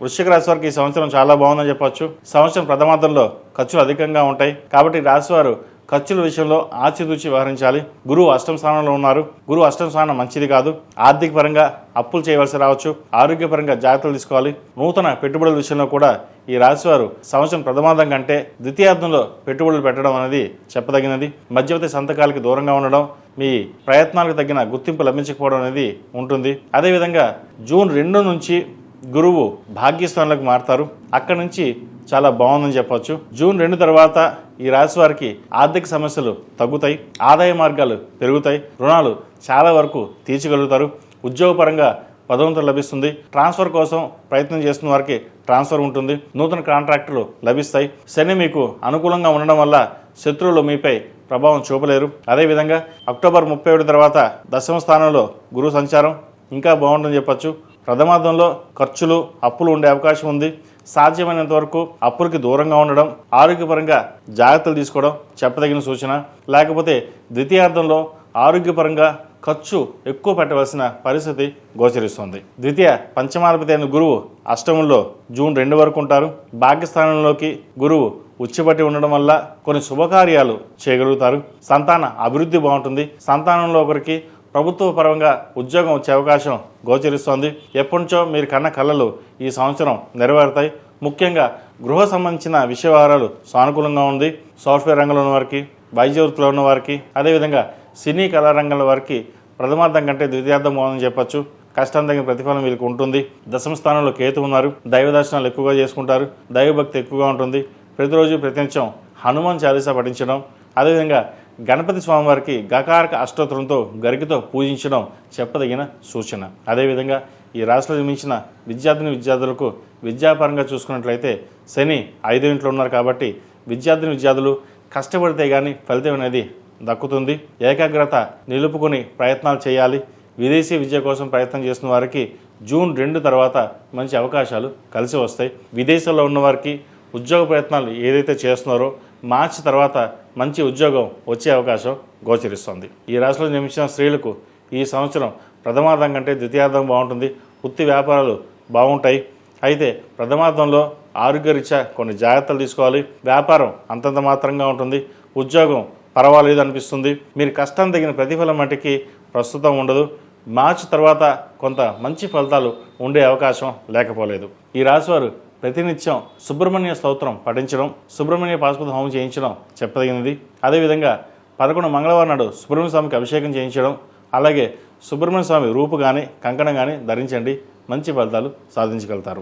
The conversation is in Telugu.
వృశ్చిక రాశి వారికి ఈ సంవత్సరం చాలా బాగుందని చెప్పొచ్చు. సంవత్సరం ప్రథమార్థంలో ఖర్చులు అధికంగా ఉంటాయి కాబట్టి రాశివారు ఖర్చుల విషయంలో ఆచితూచి వ్యవహరించాలి. గురువు అష్టమ స్థానంలో ఉన్నారు. గురువు అష్టమ స్థానం మంచిది కాదు. ఆర్థిక పరంగా అప్పులు చేయవలసి రావచ్చు. ఆరోగ్యపరంగా జాగ్రత్తలు తీసుకోవాలి. నూతన పెట్టుబడుల విషయంలో కూడా ఈ రాశివారు సంవత్సరం ప్రథమార్థం కంటే ద్వితీయార్థంలో పెట్టుబడులు పెట్టడం అనేది చెప్పదగినది. మధ్యవర్తి సంతకాలకి దూరంగా ఉండడం, మీ ప్రయత్నాలకు తగిన గుర్తింపు లభించకపోవడం అనేది ఉంటుంది. అదేవిధంగా జూన్ 2 నుంచి గురువు భాగ్యస్థానంలోకి మారుతారు. అక్కడి నుంచి చాలా బాగుందని చెప్పొచ్చు. జూన్ 2 తర్వాత ఈ రాశి వారికి ఆర్థిక సమస్యలు తగ్గుతాయి. ఆదాయ మార్గాలు పెరుగుతాయి. రుణాలు చాలా వరకు తీర్చగలుగుతారు. ఉద్యోగపరంగా పదోన్నతి లభిస్తుంది. ట్రాన్స్ఫర్ కోసం ప్రయత్నం చేస్తున్న వారికి ట్రాన్స్ఫర్ ఉంటుంది. నూతన కాంట్రాక్టులు లభిస్తాయి. శని మీకు అనుకూలంగా ఉండడం వల్ల శత్రువులు మీపై ప్రభావం చూపలేరు. అదేవిధంగా అక్టోబర్ 31 తర్వాత దశమ స్థానంలో గురువు సంచారం ఇంకా బాగుంటుందని చెప్పొచ్చు. ప్రథమార్థంలో ఖర్చులు అప్పులు ఉండే అవకాశం ఉంది. సాధ్యమైనంత వరకు అప్పులకి దూరంగా ఉండడం, ఆరోగ్యపరంగా జాగ్రత్తలు తీసుకోవడం చెప్పదగిన సూచన. లేకపోతే ద్వితీయార్థంలో ఆరోగ్యపరంగా ఖర్చు ఎక్కువ పెట్టవలసిన పరిస్థితి గోచరిస్తుంది. ద్వితీయ పంచమాధిపతి అయిన గురువు అష్టమంలో జూన్ 2 వరకు ఉంటారు. భాగ్యస్థానంలోకి గురువు ఉచ్చిపట్టి ఉండడం వల్ల కొన్ని శుభకార్యాలు చేయగలుగుతారు. సంతాన అభివృద్ధి బాగుంటుంది. సంతానంలో ఒకరికి ప్రభుత్వ పరంగా ఉద్యోగం వచ్చే అవకాశం గోచరిస్తోంది. ఎప్పటి నుంచో మీరు కన్న కళలు ఈ సంవత్సరం నెరవేరుతాయి. ముఖ్యంగా గృహ సంబంధించిన విషయ వ్యవహారాలు సానుకూలంగా ఉంది. సాఫ్ట్వేర్ రంగంలో ఉన్న వారికి, వైద్య వృత్తిలో ఉన్న వారికి, అదేవిధంగా సినీ కళారంగంలో వారికి ప్రథమార్థం కంటే ద్వితీయార్థం బాగుందని చెప్పొచ్చు. కష్టం తగిన ప్రతిఫలం వీళ్ళకి ఉంటుంది. దశమ స్థానంలో కేతు ఉన్నారు. దైవ దర్శనాలు ఎక్కువగా చేసుకుంటారు. దైవభక్తి ఎక్కువగా ఉంటుంది. ప్రతిరోజు ప్రతినిత్యం హనుమాన్ చాలీసా పఠించడం, అదేవిధంగా గణపతి స్వామివారికి గకారక అష్టోత్తరంతో గరికతో పూజించడం చెప్పదగిన సూచన. అదేవిధంగా ఈ రాశిలో జన్మించిన విద్యార్థులకు విద్యాపరంగా చూసుకున్నట్లయితే శని 5వ ఇంట్లో ఉన్నారు కాబట్టి విద్యార్థులు కష్టపడితే కానీ ఫలితం అనేది దక్కుతుంది. ఏకాగ్రత నిలుపుకొని ప్రయత్నాలు చేయాలి. విదేశీ విద్య కోసం ప్రయత్నం చేస్తున్న వారికి జూన్ 2 తర్వాత మంచి అవకాశాలు కలిసి వస్తాయి. విదేశాల్లో ఉన్నవారికి ఉద్యోగ ప్రయత్నాలు ఏదైతే చేస్తున్నారో మార్చి తర్వాత మంచి ఉద్యోగం వచ్చే అవకాశం గోచరిస్తుంది. ఈ రాశిలో జన్మించిన స్త్రీలకు ఈ సంవత్సరం ప్రథమార్థం కంటే ద్వితీయార్థం బాగుంటుంది. వృత్తి వ్యాపారాలు బాగుంటాయి. అయితే ప్రథమార్థంలో ఆరోగ్యరీత్యా కొన్ని జాగ్రత్తలు తీసుకోవాలి. వ్యాపారం అంతంత మాత్రంగా ఉంటుంది. ఉద్యోగం పర్వాలేదు అనిపిస్తుంది. మీరు కష్టం తగిన ప్రతిఫలం మటుకి ప్రస్తుతం ఉండదు. మార్చి తర్వాత కొంత మంచి ఫలితాలు ఉండే అవకాశం లేకపోలేదు. ఈ రాశివారు ప్రతినిత్యం సుబ్రహ్మణ్య స్తోత్రం పఠించడం, సుబ్రహ్మణ్య పాశుపత హోమం చేయించడం చెప్పదగినది. అదేవిధంగా 11 మంగళవారం నాడు సుబ్రహ్మణ్య స్వామికి అభిషేకం చేయించడం, అలాగే సుబ్రహ్మణ్య స్వామి రూపు కానీ కంకణం కానీ ధరించండి. మంచి ఫలితాలు సాధించగలుగుతారు.